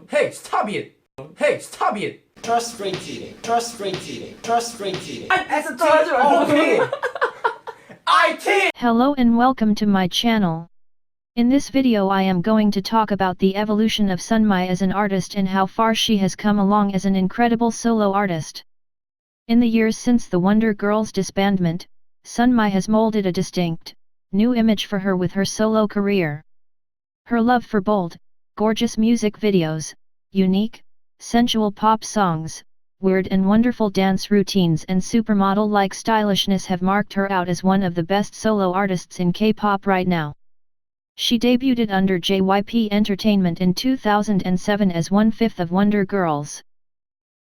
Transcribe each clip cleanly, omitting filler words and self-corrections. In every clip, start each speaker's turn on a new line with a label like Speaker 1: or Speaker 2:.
Speaker 1: Hey, stop it! Hey, stop it!
Speaker 2: Frustrated.
Speaker 3: Hello and welcome to my channel. In this video I am going to talk about the evolution of Sunmi as an artist and how far she has come along as an incredible solo artist. In the years since the Wonder Girls disbandment, Sunmi has molded a distinct, new image for her with her solo career. Her love for bold, gorgeous music videos, unique, sensual pop songs, weird and wonderful dance routines and supermodel-like stylishness have marked her out as one of the best solo artists in K-pop right now. She debuted under JYP Entertainment in 2007 as one-fifth of Wonder Girls.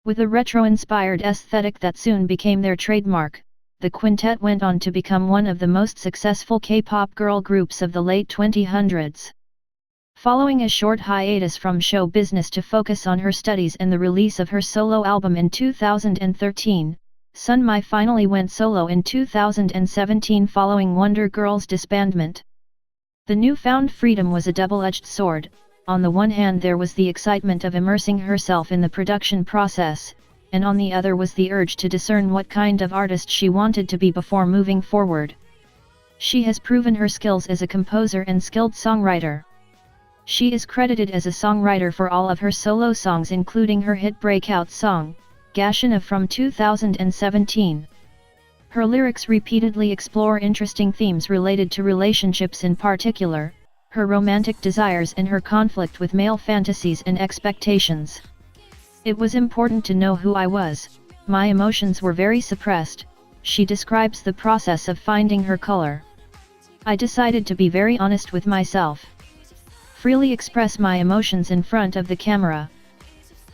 Speaker 3: With a retro-inspired aesthetic that soon became their trademark, the quintet went on to become one of the most successful K-pop girl groups of the late 2000s. Following a short hiatus from show business to focus on her studies and the release of her solo album in 2013, Sunmi finally went solo in 2017 following Wonder Girls' disbandment. The newfound freedom was a double-edged sword. On the one hand there was the excitement of immersing herself in the production process, and on the other was the urge to discern what kind of artist she wanted to be before moving forward. She has proven her skills as a composer and skilled songwriter. She is credited as a songwriter for all of her solo songs including her hit breakout song, Gashina from 2017. Her lyrics repeatedly explore interesting themes related to relationships in particular, her romantic desires and her conflict with male fantasies and expectations. It was important to know who I was, my emotions were very suppressed, she describes the process of finding her color. I decided to be very honest with myself. Freely express my emotions in front of the camera.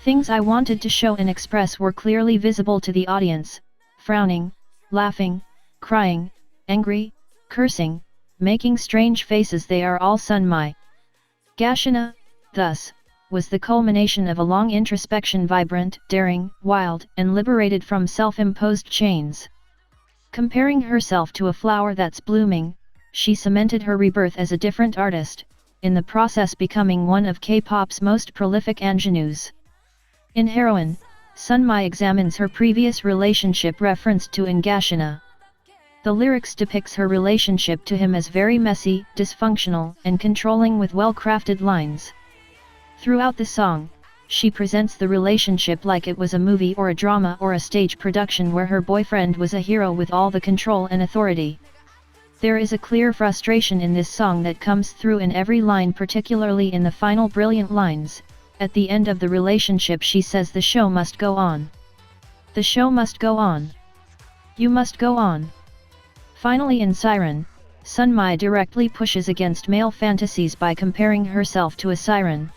Speaker 3: Things I wanted to show and express were clearly visible to the audience, frowning, laughing, crying, angry, cursing, making strange faces, they are all Sunmi. Gashina, thus, was the culmination of a long introspection, vibrant, daring, wild, and liberated from self-imposed chains. Comparing herself to a flower that's blooming, she cemented her rebirth as a different artist, in the process becoming one of K-pop's most prolific ingenues. In Heroine, Sunmi examines her previous relationship referenced to in Gashina. The lyrics depicts her relationship to him as very messy, dysfunctional, and controlling with well-crafted lines. Throughout the song, she presents the relationship like it was a movie or a drama or a stage production where her boyfriend was a hero with all the control and authority. There is a clear frustration in this song that comes through in every line, particularly in the final brilliant lines. At the end of the relationship she says the show must go on. The show must go on. You must go on. Finally in Siren, Sunmi directly pushes against male fantasies by comparing herself to a siren.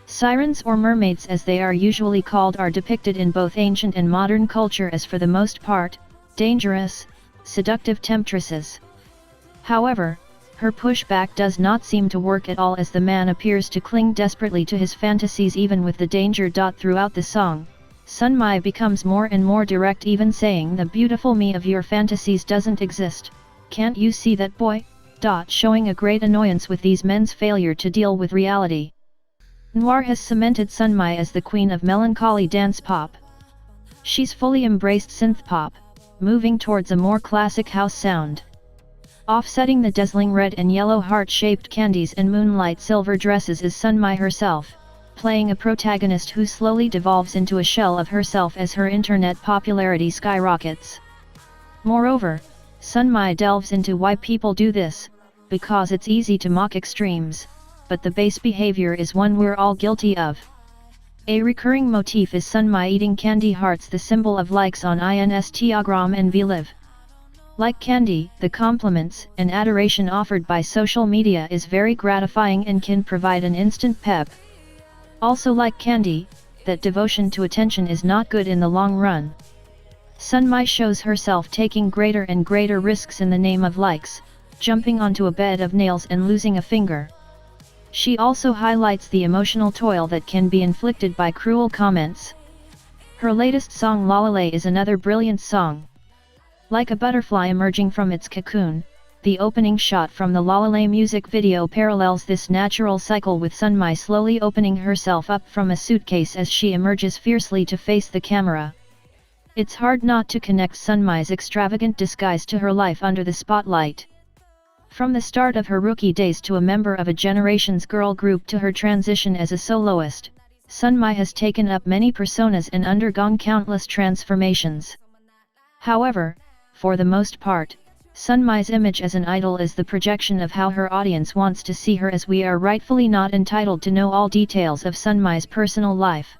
Speaker 3: Sirens, or mermaids as they are usually called, are depicted in both ancient and modern culture as for the most part, dangerous, seductive temptresses. However, her pushback does not seem to work at all as the man appears to cling desperately to his fantasies even with the danger. Throughout the song, Sunmi becomes more and more direct, even saying the beautiful me of your fantasies doesn't exist, can't you see that boy? Showing a great annoyance with these men's failure to deal with reality. Noir has cemented Sunmi as the queen of melancholy dance pop. She's fully embraced synth pop, moving towards a more classic house sound. Offsetting the dazzling red and yellow heart-shaped candies and moonlight silver dresses is Sunmi herself, playing a protagonist who slowly devolves into a shell of herself as her internet popularity skyrockets. Moreover, Sunmi delves into why people do this, because it's easy to mock extremes, but the base behavior is one we're all guilty of. A recurring motif is Sunmi eating candy hearts, the symbol of likes on Instagram and VLive. Like candy, the compliments and adoration offered by social media is very gratifying and can provide an instant pep. Also like candy, that devotion to attention is not good in the long run. Sunmi shows herself taking greater and greater risks in the name of likes, jumping onto a bed of nails and losing a finger. She also highlights the emotional toil that can be inflicted by cruel comments. Her latest song Lalale is another brilliant song. Like a butterfly emerging from its cocoon, The opening shot from the Lalale music video parallels this natural cycle, with Sunmi slowly opening herself up from a suitcase as she emerges fiercely to face the camera. It's hard not to connect Sunmi's extravagant disguise to her life under the spotlight. From the start of her rookie days to a member of a generation's girl group to her transition as a soloist, Sunmi has taken up many personas and undergone countless transformations. However, for the most part, Sunmi's image as an idol is the projection of how her audience wants to see her, as we are rightfully not entitled to know all details of Sunmi's personal life.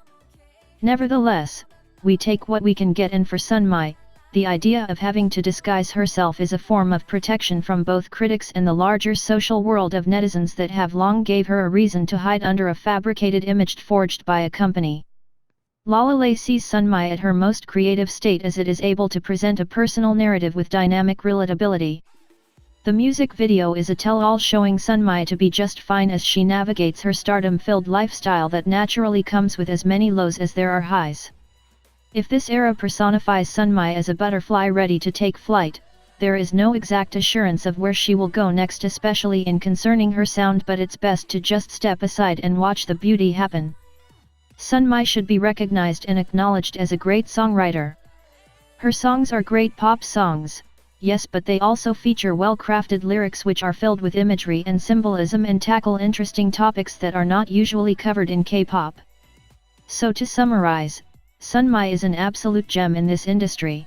Speaker 3: Nevertheless, we take what we can get, and for Sunmi, the idea of having to disguise herself is a form of protection from both critics and the larger social world of netizens that have long gave her a reason to hide under a fabricated image forged by a company. Lalale sees Sunmi at her most creative state as it is able to present a personal narrative with dynamic relatability. The music video is a tell-all, showing Sunmi to be just fine as she navigates her stardom-filled lifestyle that naturally comes with as many lows as there are highs. If this era personifies Sunmi as a butterfly ready to take flight, there is no exact assurance of where she will go next, especially in concerning her sound, but it's best to just step aside and watch the beauty happen. Sunmi should be recognized and acknowledged as a great songwriter. Her songs are great pop songs, yes, but they also feature well-crafted lyrics which are filled with imagery and symbolism and tackle interesting topics that are not usually covered in K-pop. So to summarize, Sunmi is an absolute gem in this industry.